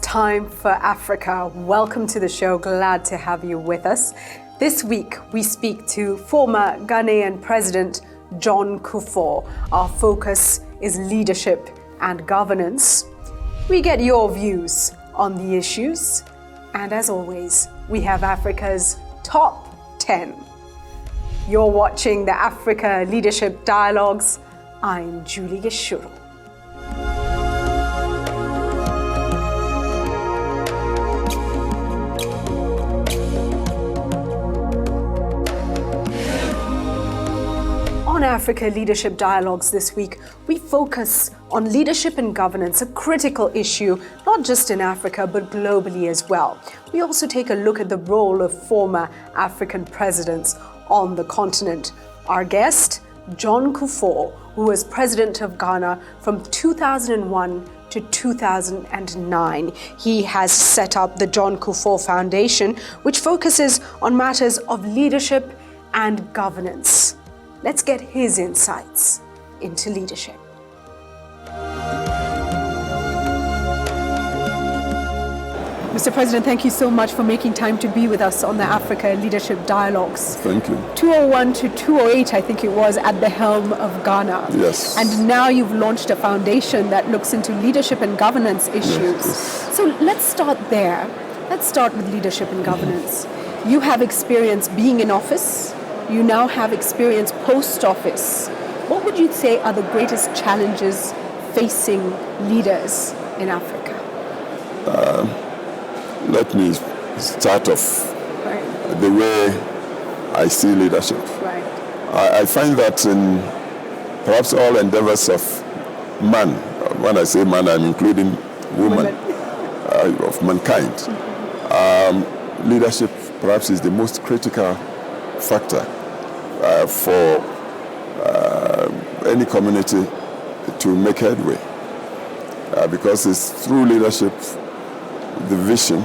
time for Africa. Welcome to the show. Glad to have you with us. This week, we speak to former Ghanaian President John Kufuor. Our focus is leadership and governance. We get your views on the issues. And as always, we have Africa's top 10. You're watching the Africa Leadership Dialogues. I'm Julie Gishuru. On Africa Leadership Dialogues this week, we focus on leadership and governance, a critical issue, not just in Africa, but globally as well. We also take a look at the role of former African presidents on the continent. Our guest, John Kufuor, who was president of Ghana from 2001 to 2009. He has set up the John Kufuor Foundation, which focuses on matters of leadership and governance. Let's get his insights into leadership. Mr. President, thank you so much for making time to be with us on the Africa Leadership Dialogues. Thank you. 2001 to 2008, I think it was, at the helm of Ghana. Yes. And now you've launched a foundation that looks into leadership and governance issues. Yes. So let's start there. Let's start with leadership and governance. You have experience being in office. You now have experience post-office. What would you say are the greatest challenges facing leaders in Africa? Let me start off the way I see leadership. Right. I find that in perhaps all endeavors of man, when I say man, I'm including woman, of mankind, leadership perhaps is the most critical factor for any community to make headway, because it's through leadership, the vision,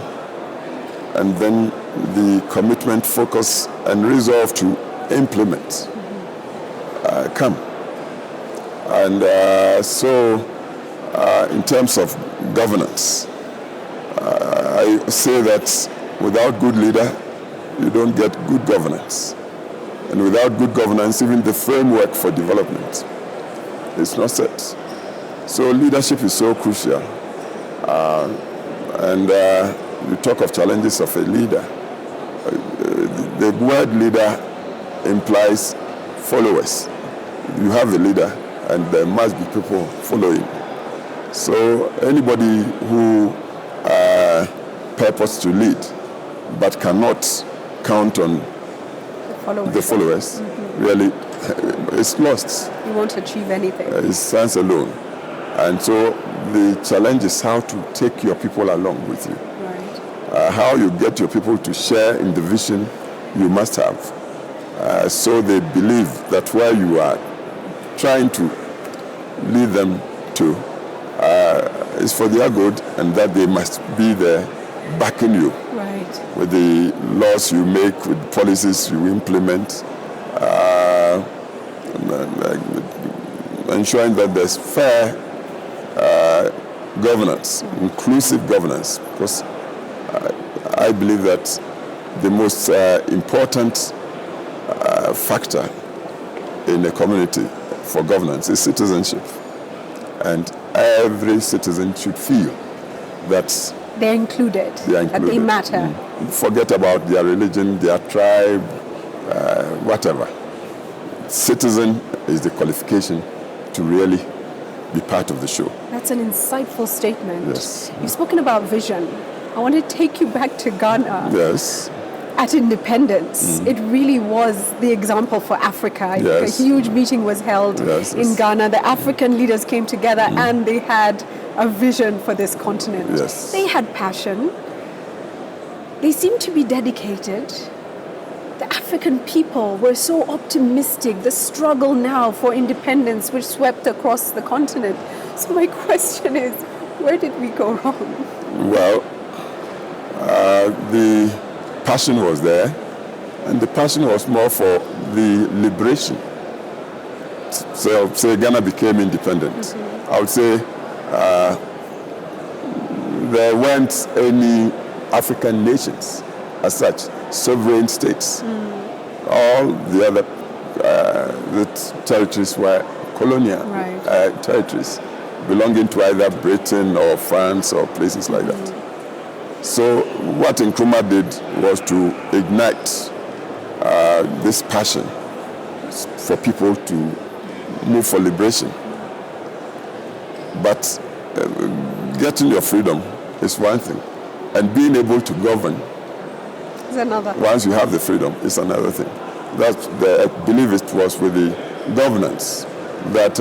and then the commitment, focus, and resolve to implement come. And so in terms of governance, I say that without good leader, you don't get good governance. And without good governance, even the framework for development is not set. So leadership is so crucial. And you talk of challenges of a leader. The word leader implies followers. You have a leader, and there must be people following. So anybody who purposes to lead but cannot count on the followers, really, it's lost. You won't achieve anything. It stands alone. And so the challenge is how to take your people along with you. Right. How you get your people to share in the vision you must have. So they believe that where you are trying to lead them to is for their good, and that they must be there backing you. Right. With the laws you make, with policies you implement, ensuring that there's fair governance, inclusive governance, because I believe that the most important factor in a community for governance is citizenship. And every citizen should feel that they're included, that they matter. Forget about their religion, their tribe, whatever. Citizen is the qualification to really be part of the show. That's an insightful statement. Yes. You've spoken about vision. I want to take you back to Ghana. Yes. At independence, it really was the example for Africa. I think a huge meeting was held in Ghana. The African leaders came together and they had a vision for this continent. Yes. They had passion. They seemed to be dedicated. The African people were so optimistic. The struggle now for independence, which swept across the continent. So my question is, where did we go wrong? Well, the passion was there, and the passion was more for the liberation. So, Ghana became independent. I would say there weren't any African nations as such, sovereign states. All the other the territories were colonial territories belonging to either Britain or France or places like that. So what Nkrumah did was to ignite this passion for people to move for liberation. But getting your freedom is one thing, and being able to govern is another. Once you have the freedom, is another thing. I believe it was with the governance that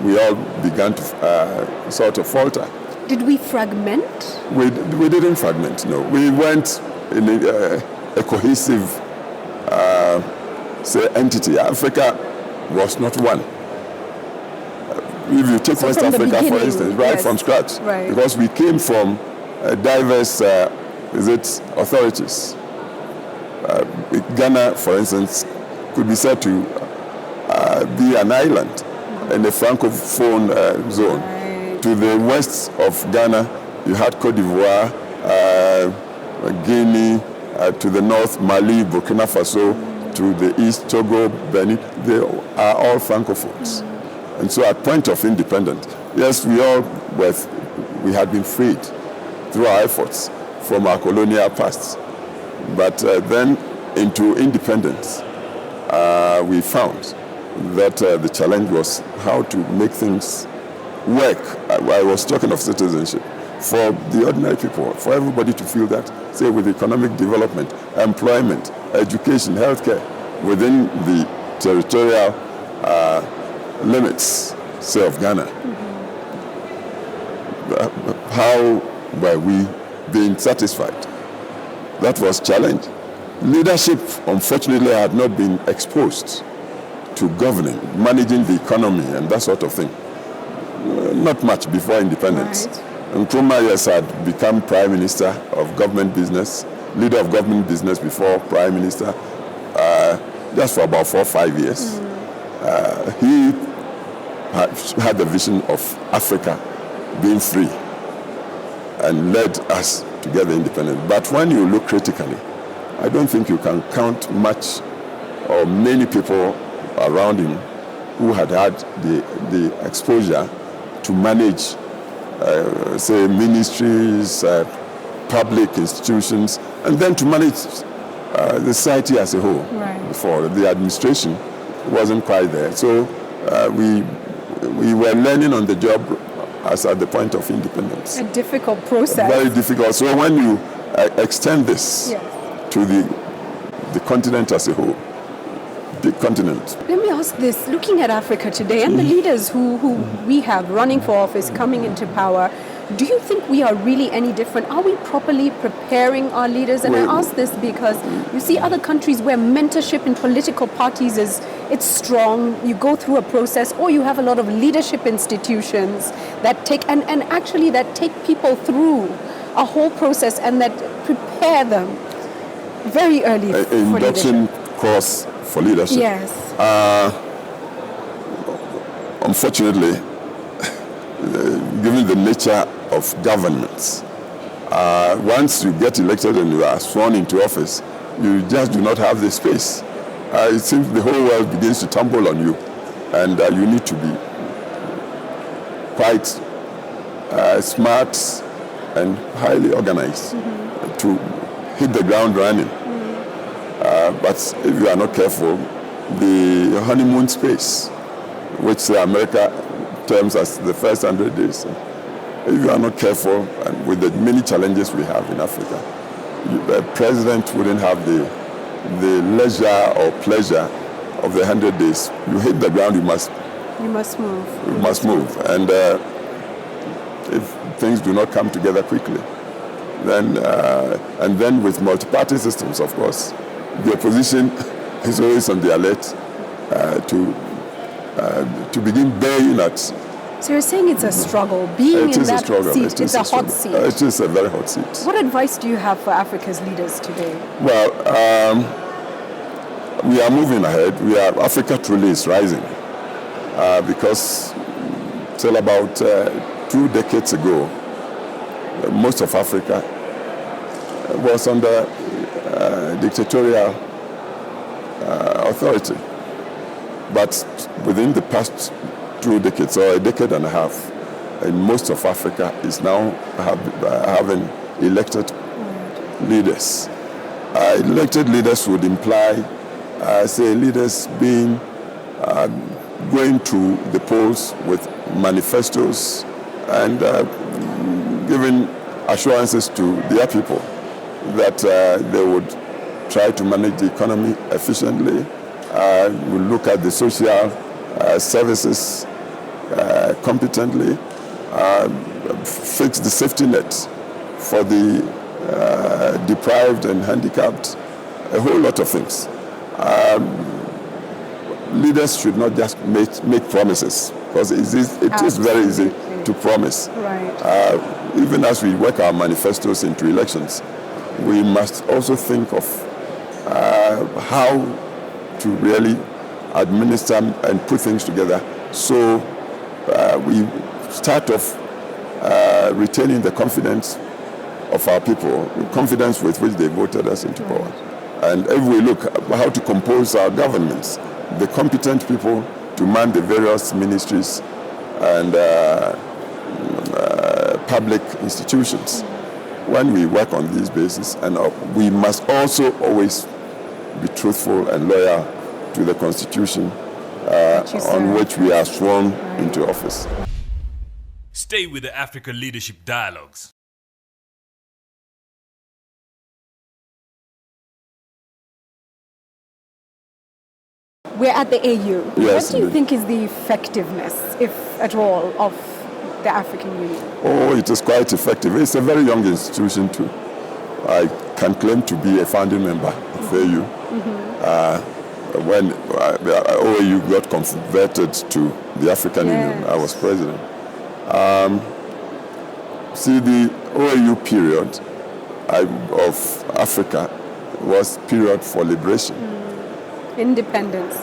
we all began to sort of falter. Did we fragment? We didn't fragment, no. We went in a cohesive, entity. Africa was not one. If you take West Africa, for instance, from scratch, because we came from diverse authorities. Ghana, for instance, could be said to be an island in the Francophone zone. To the west of Ghana, you had Cote d'Ivoire, Guinea, to the north, Mali, Burkina Faso, to the east, Togo, Benin. They are all Francophones. And so at point of independence, yes, we had been freed through our efforts from our colonial past. But then into independence, we found that the challenge was how to make things work. I was talking of citizenship for the ordinary people, for everybody to feel that, say, with economic development, employment, education, healthcare, within the territorial limits, say, of Ghana. How were we being satisfied? That was challenge. Leadership, unfortunately, had not been exposed to governing, managing the economy, and that sort of thing. Not much before independence. Nkrumah, yes, had become prime minister of government business, leader of government business before prime minister, just for about 4 or 5 years. He had the vision of Africa being free and led us to get the independence. But when you look critically, I don't think you can count much or many people around him who had the exposure to manage, say, ministries, public institutions, and then to manage the society as a whole. Before the administration wasn't quite there. So we were learning on the job as at the point of independence. A difficult process. Very difficult. So when you extend this to the continent as a whole, big continent. Let me ask this, looking at Africa today and the leaders who we have running for office, coming into power, do you think we are really any different? Are we properly preparing our leaders? And I ask this because you see other countries where mentorship in political parties it's strong. You go through a process, or you have a lot of leadership institutions that take that take people through a whole process and that prepare them very early for induction leadership. Course for leadership. Yes. Unfortunately, given the nature of governments, once you get elected and you are sworn into office, you just do not have the space. It seems the whole world begins to tumble on you, and you need to be quite smart and highly organized to hit the ground running. But if you are not careful, the honeymoon space, which America terms as the first 100 days, if you are not careful, and with the many challenges we have in Africa, the president wouldn't have the leisure or pleasure of the 100 days. You hit the ground, you must move. You must move. And if things do not come together quickly, then and then with multi-party systems, of course, the opposition is always on the alert to begin baying at. So you're saying it's a struggle. Being in that seat, it's a hot seat. It is a very hot seat. What advice do you have for Africa's leaders today? Well, we are moving ahead. Africa truly is rising because till about 2 decades ago, most of Africa was under dictatorial authority. But within the past 2 decades, or a decade and a half, most of Africa is now having elected leaders. Elected leaders would imply, say, leaders being going to the polls with manifestos and giving assurances to their people that they would try to manage the economy efficiently, will look at the social services competently, fix the safety net for the deprived and handicapped, a whole lot of things. Leaders should not just make promises, because it is very easy to promise. Right. Even as we work our manifestos into elections, we must also think of how to really administer and put things together, so we start off retaining the confidence of our people, the confidence with which they voted us into power. And if we look at how to compose our governments, the competent people to man the various ministries and public institutions, when we work on these bases, and we must also always be truthful and loyal to the Constitution on which we are sworn into office. Stay with the Africa Leadership Dialogues. We're at the AU. Yes, what do you think is the effectiveness, if at all, of the African Union? Oh, it is quite effective. It's a very young institution too. I can claim to be a founding member of AU. When OAU got converted to the African Union, I was president. See, the OAU period of Africa was period for liberation. Independence.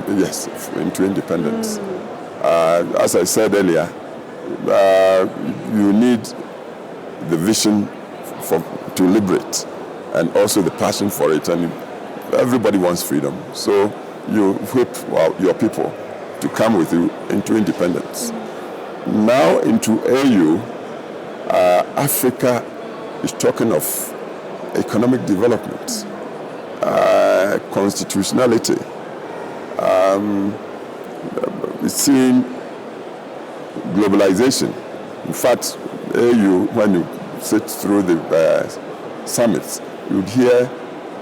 Yes, into independence. As I said earlier, you need the vision to liberate, and also the passion for it. And everybody wants freedom, so you whip your people to come with you into independence. Now into AU, Africa is talking of economic development, constitutionality, seeing globalization. In fact, AU, when you sit through the summits, you'd hear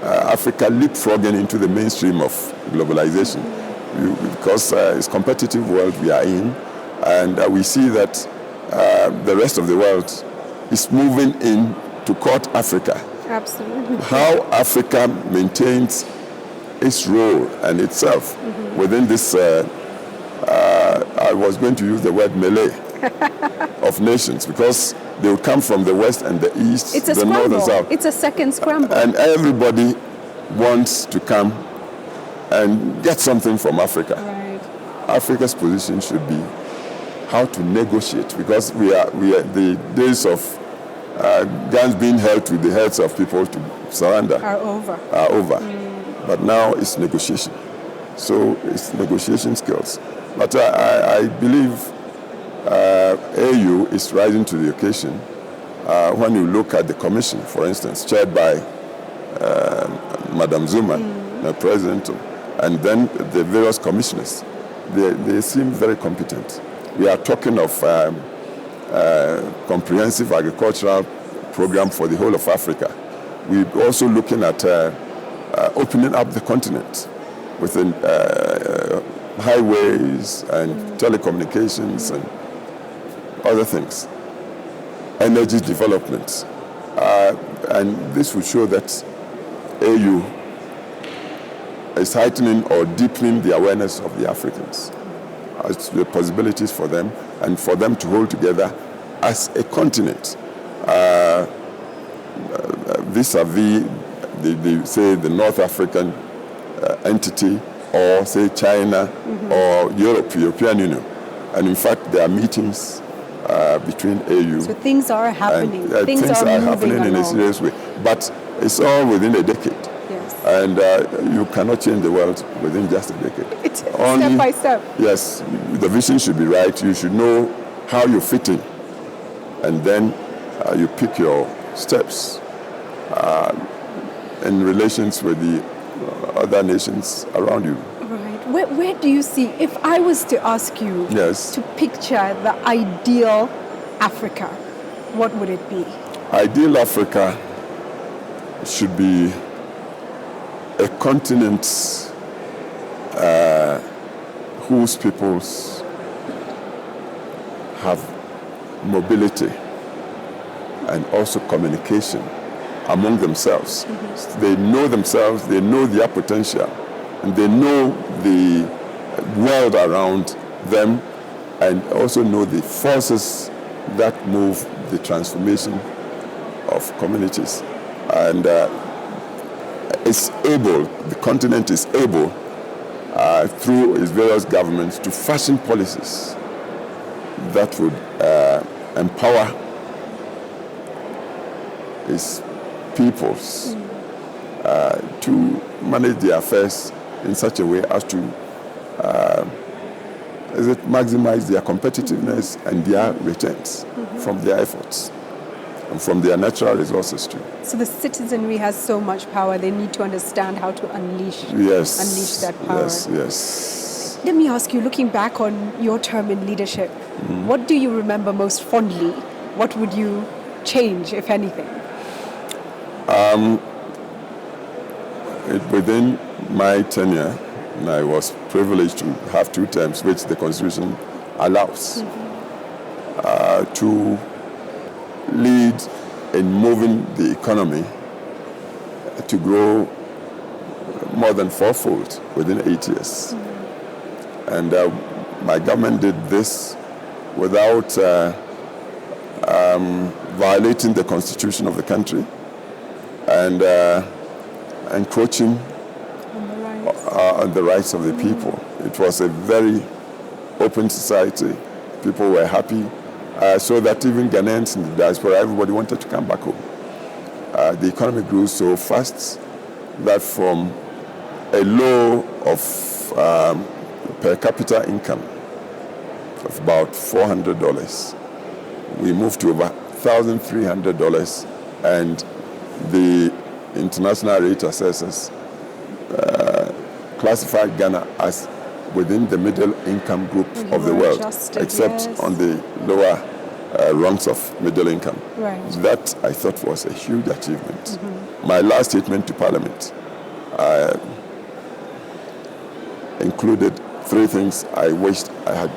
Africa leapfrogging into the mainstream of globalization, because it's a competitive world we are in, and we see that the rest of the world is moving in to court Africa. Absolutely. How Africa maintains its role and itself within this, I was going to use the word melee of nations, because they will come from the west and the east, It's a the scramble. north and south. It's a second scramble. And everybody wants to come and get something from Africa. Right. Africa's position should be how to negotiate, because we are the days of guns being held to the heads of people to surrender Are over. But now it's negotiation. So it's negotiation skills. But I believe AU is rising to the occasion. When you look at the commission, for instance, chaired by Madam Zuma, the president, and then the various commissioners, they seem very competent. We are talking of comprehensive agricultural program for the whole of Africa. We're also looking at opening up the continent within highways and telecommunications and other things, energy development. And this will show that AU is heightening or deepening the awareness of the Africans as to the possibilities for them, and for them to hold together as a continent, vis-a-vis the North African entity, or say China or European Union. And in fact, there are meetings between AU. So things are happening. And, things are happening moving in a along. serious way. But it's all within a decade. Yes. And you cannot change the world within just a decade. It's step by step. Yes, the vision should be right. You should know how you fit in. And then you pick your steps in relations with the other nations around you. Right. Where do you see, if I was to ask you to picture the ideal Africa, what would it be? Ideal Africa should be a continent whose peoples have mobility and also communication among themselves. Mm-hmm. They know themselves, they know their potential, and they know the world around them, and also know the forces that move the transformation of communities. And the continent is able, through its various governments, to fashion policies that would empower its peoples to manage their affairs in such a way as to maximize their competitiveness and their returns from their efforts and from their natural resources too. So the citizenry has so much power, they need to understand how to unleash that power. Yes. Let me ask you, looking back on your term in leadership, what do you remember most fondly? What would you change, if anything? Within my tenure, I was privileged to have 2 terms, which the Constitution allows, to lead in moving the economy to grow more than 4-fold within 8 years. And my government did this without violating the Constitution of the country and encroaching on the rights of the people. It was a very open society. People were happy, so that even Ghanaians in the diaspora, everybody wanted to come back home. The economy grew so fast that from a low of per capita income of about $400, we moved to over $1,300, and the international rate assessors classified Ghana as within the middle income group of the world, except on the lower rungs of middle income. Right. That, I thought, was a huge achievement. My last statement to Parliament included 3 things I wished I had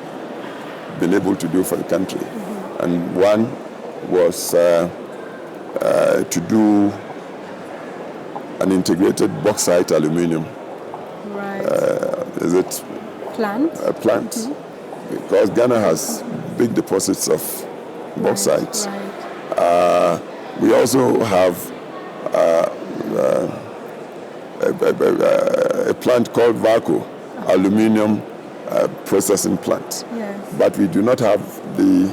been able to do for the country. And one was to do an integrated bauxite aluminium plant. Because Ghana has big deposits of bauxite. We also have a plant called VACO, aluminium processing plant. But we do not have the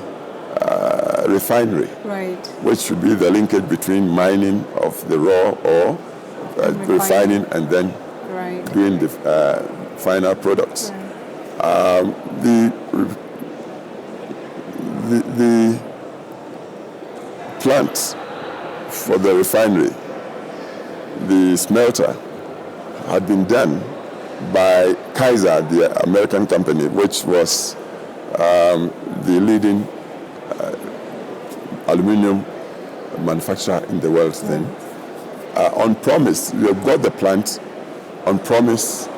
refinery, which should be the linkage between mining of the raw ore, refining, and then doing the final products. The plant for the refinery, the smelter, had been done by Kaiser, the American company, which was the leading aluminium manufacturer in the world then. On promise, we have got the plant on promise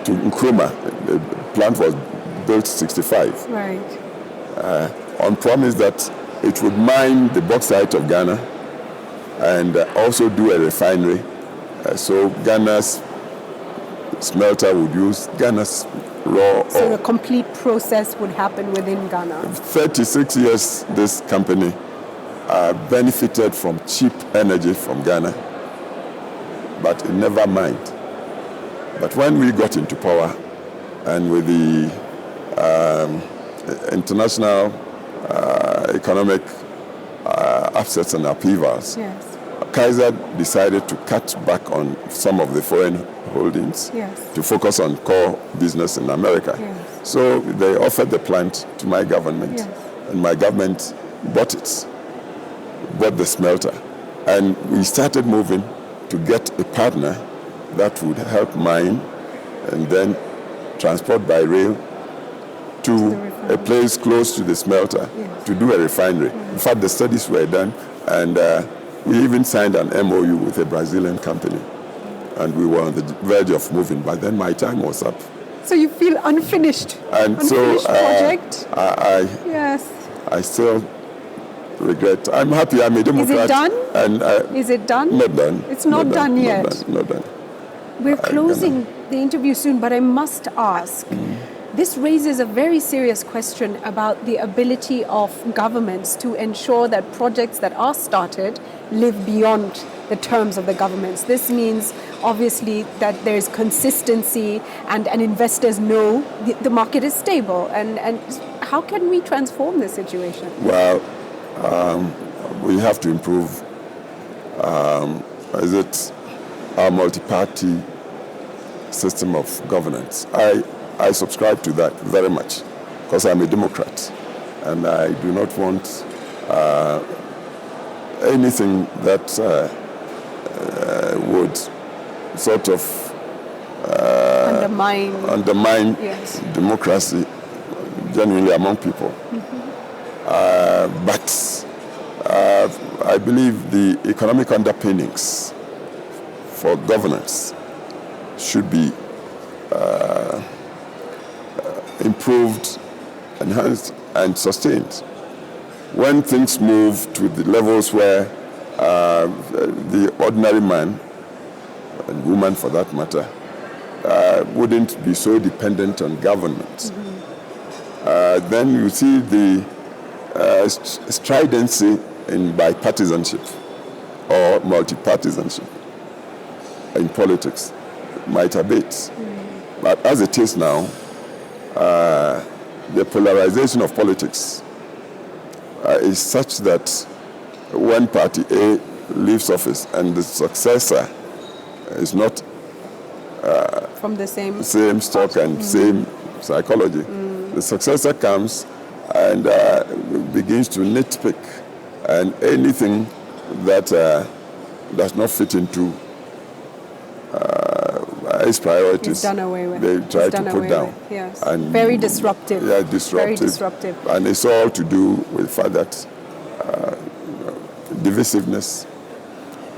to Nkrumah. The plant was built 65. On promise that it would mine the bauxite of Ghana and also do a refinery. So Ghana's smelter would use Ghana's raw ore. So the complete process would happen within Ghana. 36 years this company benefited from cheap energy from Ghana, but it never mined. But when we got into power, and with the international economic upsets and upheavals, Yes. Kaiser decided to cut back on some of the foreign holdings Yes. to focus on core business in America. Yes. So they offered the plant to my government, Yes. and my government bought the smelter. And we started moving to get a partner that would help mine and then transport by rail to a place close to the smelter to do a refinery. In fact, the studies were done, and we even signed an MOU with a Brazilian company. And we were on the verge of moving, but then my time was up. So you feel unfinished? And unfinished so project? I still regret. I'm happy I'm a Democrat. Is it done? And Is it done? Not done. It's not done yet. Not done. We're closing the interview soon, but I must ask. This raises a very serious question about the ability of governments to ensure that projects that are started live beyond the terms of the governments. This means, obviously, that there's consistency and investors know the market is stable. And how can we transform this situation? Well, we have to improve our multi-party system of governance. I subscribe to that very much because I'm a Democrat, and I do not want anything that would sort of undermine Yes. democracy genuinely among people. But I believe the economic underpinnings for governance should be improved, enhanced, and sustained. When things move to the levels where the ordinary man, and woman for that matter, wouldn't be so dependent on government, then you see the stridency in bipartisanship or multipartisanship in politics might abate. But as it is now, the polarization of politics is such that when party A leaves office and the successor is not from the same stock and same psychology, the successor comes and begins to nitpick, and anything that does not fit into his priorities, done away with. they try to put down. Yes. And very disruptive. Yeah, disruptive. Very disruptive. And it's all to do with the fact that divisiveness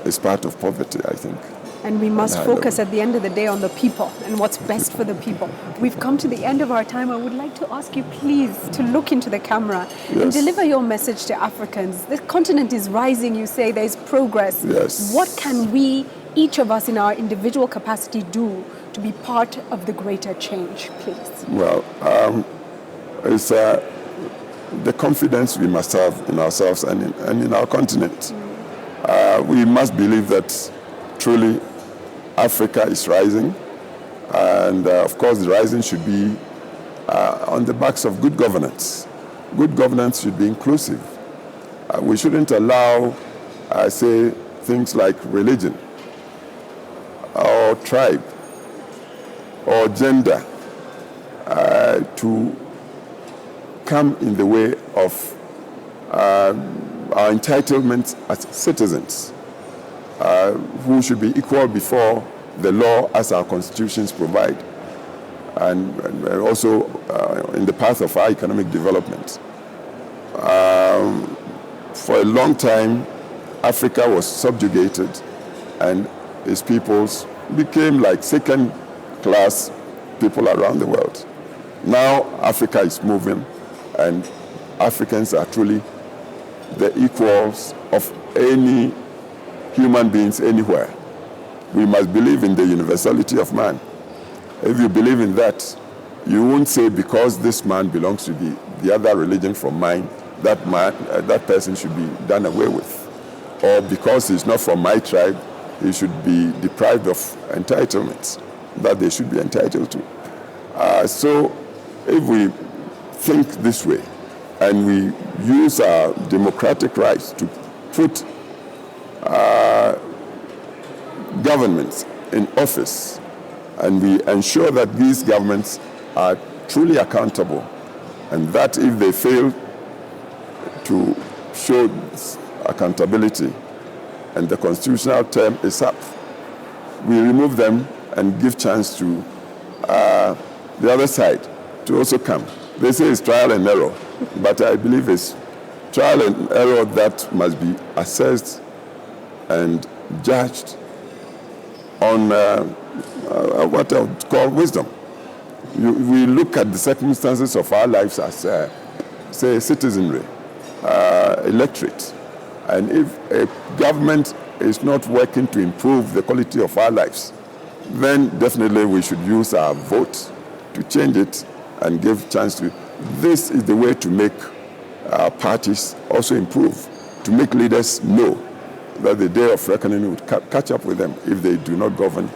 is part of poverty, I think. And we must focus at the end of the day on the people and what's best for the people. We've come to the end of our time. I would like to ask you, please, to look into the camera and deliver your message to Africans. The continent is rising, you say, there's progress. Yes. What can we, each of us in our individual capacity, do to be part of the greater change, please? Well, it's the confidence we must have in ourselves and in our continent. We must believe that truly Africa is rising, and of course the rising should be on the backs of good governance. Good governance should be inclusive. We shouldn't allow, say, things like religion or tribe or gender to come in the way of our entitlements as citizens, who should be equal before the law as our constitutions provide, and also in the path of our economic development. For a long time, Africa was subjugated, and its peoples became like second-class people around the world. Now Africa is moving, and Africans are truly the equals of any human beings anywhere. We must believe in the universality of man. If you believe in that, you won't say because this man belongs to the other religion from mine, that person should be done away with. Or because he's not from my tribe, he should be deprived of entitlements that they should be entitled to. So if we think this way, and we use our democratic rights to put governments in office, and we ensure that these governments are truly accountable, and that if they fail to show accountability and the constitutional term is up, we remove them and give chance to the other side to also come. They say it's trial and error, but I believe it's trial and error that must be assessed and judged on what I would call wisdom. We look at the circumstances of our lives as, say, citizenry, electorate. And if a government is not working to improve the quality of our lives, then definitely we should use our vote to change it and give chance to. This is the way to make our parties also improve, to make leaders know that the day of reckoning would catch up with them if they do not govern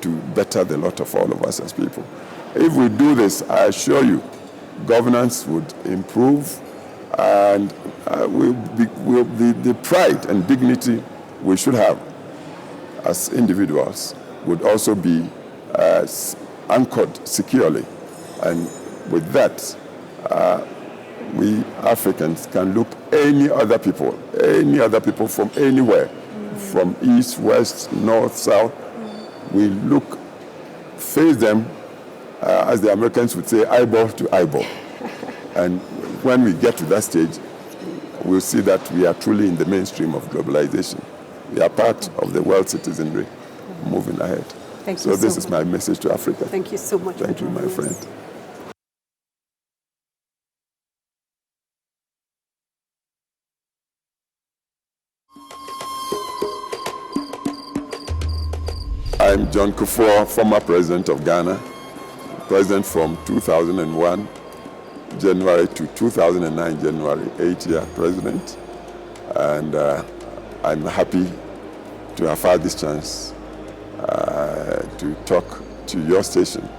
to better the lot of all of us as people. If we do this, I assure you, governance would improve, and the pride and dignity we should have as individuals would also be anchored securely. And with that, we Africans can look any other people from anywhere, from east, west, north, south. We look, face them, as the Americans would say, eyeball to eyeball. And when we get to that stage, we'll see that we are truly in the mainstream of globalization. We are part of the world citizenry moving ahead. Thank you so this is my message to Africa. Thank you so much. Thank you, my friend. I'm John Kufuor, former president of Ghana, president from 2001, January to 2009, January, 8-year president. And I'm happy to have had this chance to talk to your station.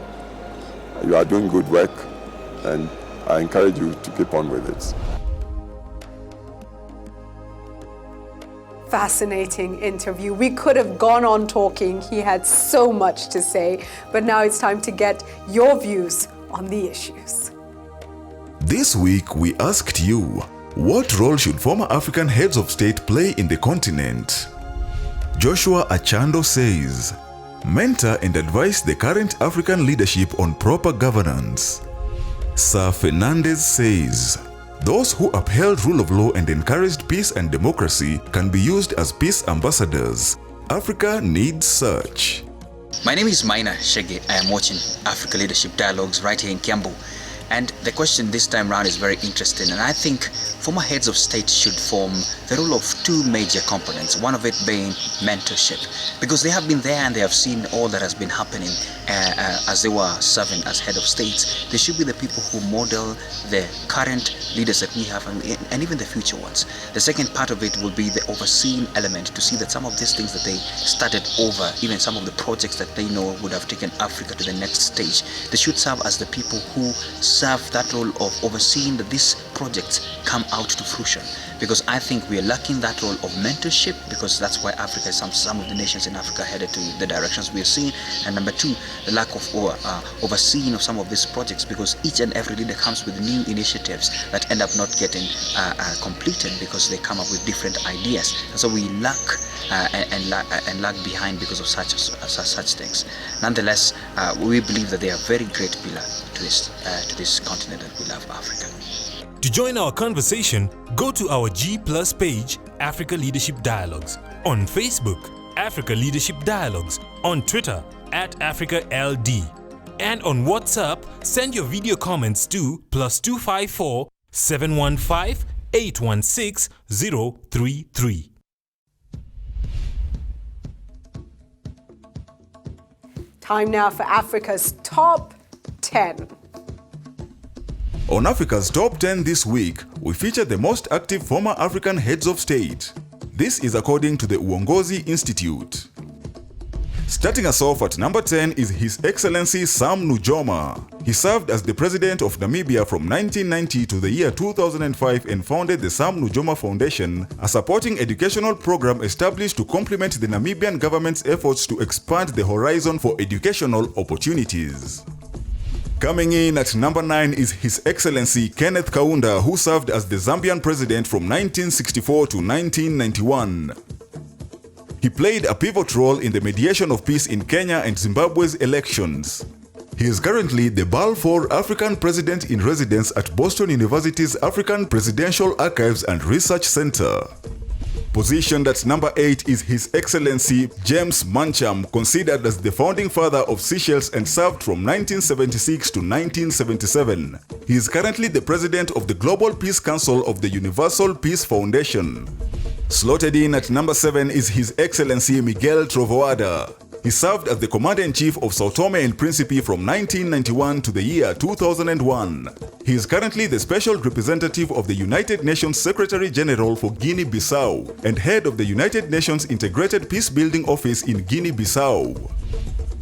You are doing good work, and I encourage you to keep on with it. Fascinating interview. We could have gone on talking. He had so much to say, but now it's time to get your views on the issues. This week we asked you, what role should former African heads of state play in the continent? Joshua Achando says, mentor and advise the current African leadership on proper governance. Sir Fernandez says, those who upheld rule of law and encouraged peace and democracy can be used as peace ambassadors. Africa needs such. My name is Maina Shege. I am watching Africa Leadership Dialogues right here in Kiambu. And the question this time round is very interesting, and I think former heads of state should form the role of two major components, one of it being mentorship, because they have been there and they have seen all that has been happening as they were serving as head of states. They should be the people who model the current leaders that we have and even the future ones. The second part of it will be the overseeing element, to see that some of these things that they started over, even some of the projects that they know would have taken Africa to the next stage, they should serve as the people who serve that role of overseeing that these projects come out to fruition. Because I think we are lacking that role of mentorship, because that's why Africa, some of the nations in Africa headed to the directions we are seeing. And number two, the lack of overseeing of some of these projects, because each and every leader comes with new initiatives that end up not getting completed because they come up with different ideas. And so we lack and lag behind because of such things. Nonetheless, we believe that they are very great pillar to this continent that we love, Africa. To join our conversation, go to our G+ page, Africa Leadership Dialogues, on Facebook, Africa Leadership Dialogues, on Twitter, @AfricaLD, and on WhatsApp, send your video comments to +254 715 816 033. Time now for Africa's Top 10. On Africa's Top 10 this week, we feature the most active former African heads of state. This is according to the Uongozi Institute. Starting us off at number 10 is His Excellency Sam Nujoma. He served as the president of Namibia from 1990 to the year 2005 and founded the Sam Nujoma Foundation, a supporting educational program established to complement the Namibian government's efforts to expand the horizon for educational opportunities. Coming in at number 9 is His Excellency Kenneth Kaunda, who served as the Zambian president from 1964 to 1991. He played a pivotal role in the mediation of peace in Kenya and Zimbabwe's elections. He is currently the Balfour African President in Residence at Boston University's African Presidential Archives and Research Center. Positioned at number 8 is His Excellency James Mancham, considered as the founding father of Seychelles and served from 1976 to 1977. He is currently the president of the Global Peace Council of the Universal Peace Foundation. Slotted in at number 7 is His Excellency Miguel Trovoada. He served as the Commander-in-Chief of Sao Tome and Principe from 1991 to the year 2001. He is currently the Special Representative of the United Nations Secretary-General for Guinea-Bissau and head of the United Nations Integrated Peacebuilding Office in Guinea-Bissau.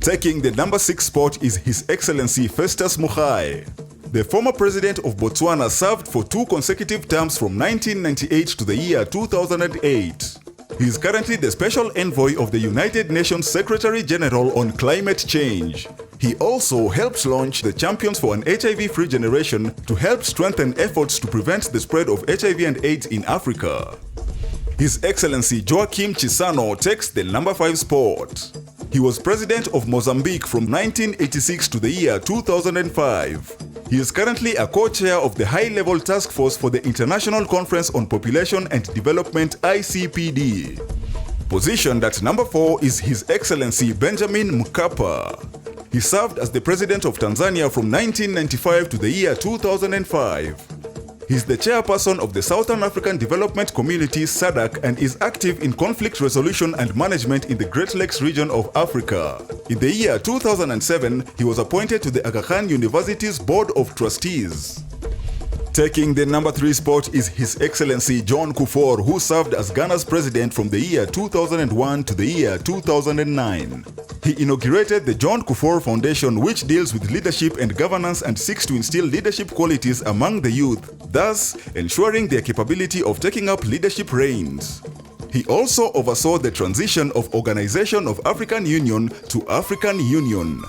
Taking the number 6 spot is His Excellency Festus Mogae. The former president of Botswana served for 2 consecutive terms from 1998 to the year 2008. He is currently the Special Envoy of the United Nations Secretary-General on Climate Change. He also helped launch the Champions for an HIV-Free Generation to help strengthen efforts to prevent the spread of HIV and AIDS in Africa. His Excellency Joaquim Chissano takes the number 5 spot. He was president of Mozambique from 1986 to the year 2005. He is currently a co-chair of the High-Level Task Force for the International Conference on Population and Development (ICPD). Positioned at number 4 is His Excellency Benjamin Mkapa. He served as the president of Tanzania from 1995 to the year 2005. He is the chairperson of the Southern African Development Community (SADC) and is active in conflict resolution and management in the Great Lakes region of Africa. In the year 2007, he was appointed to the Aga Khan University's Board of Trustees. Taking the number 3 spot is His Excellency John Kufuor, who served as Ghana's president from the year 2001 to the year 2009. He inaugurated the John Kufuor Foundation, which deals with leadership and governance and seeks to instill leadership qualities among the youth, thus ensuring their capability of taking up leadership reins. He also oversaw the transition of Organization of African Union to African Union.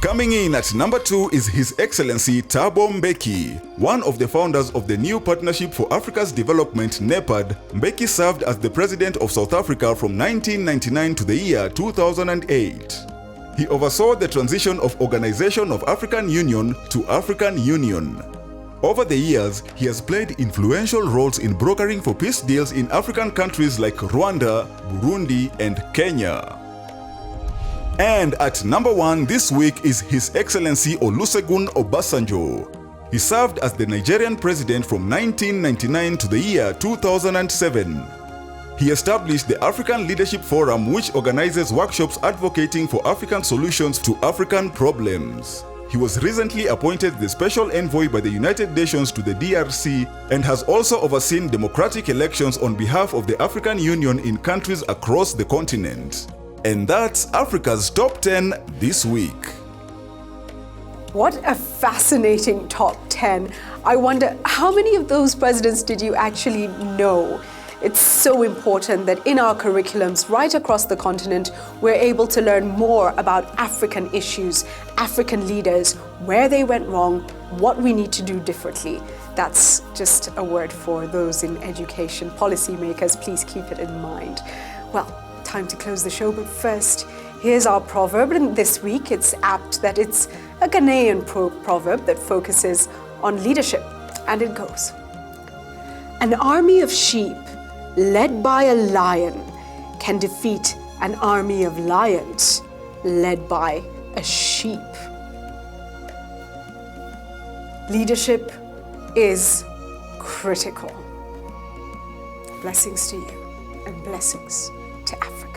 Coming in at number 2 is His Excellency Thabo Mbeki. One of the founders of the New Partnership for Africa's Development (NEPAD), Mbeki served as the President of South Africa from 1999 to the year 2008. He oversaw the transition of Organization of African Union to African Union. Over the years, he has played influential roles in brokering for peace deals in African countries like Rwanda, Burundi, and Kenya. And at number 1 this week is His Excellency Olusegun Obasanjo. He served as the Nigerian president from 1999 to the year 2007. He established the African Leadership Forum, which organizes workshops advocating for African solutions to African problems. He was recently appointed the Special Envoy by the United Nations to the DRC and has also overseen democratic elections on behalf of the African Union in countries across the continent. And that's Africa's Top 10 this week. What a fascinating top 10. I wonder, how many of those presidents did you actually know? It's so important that in our curriculums right across the continent, we're able to learn more about African issues, African leaders, where they went wrong, what we need to do differently. That's just a word for those in education. Policymakers, please keep it in mind. Well, time to close the show, but first, here's our proverb. And this week, it's apt that it's a Ghanaian proverb that focuses on leadership. And it goes: an army of sheep led by a lion can defeat an army of lions led by a sheep. Leadership is critical. Blessings to you and blessings to Africa.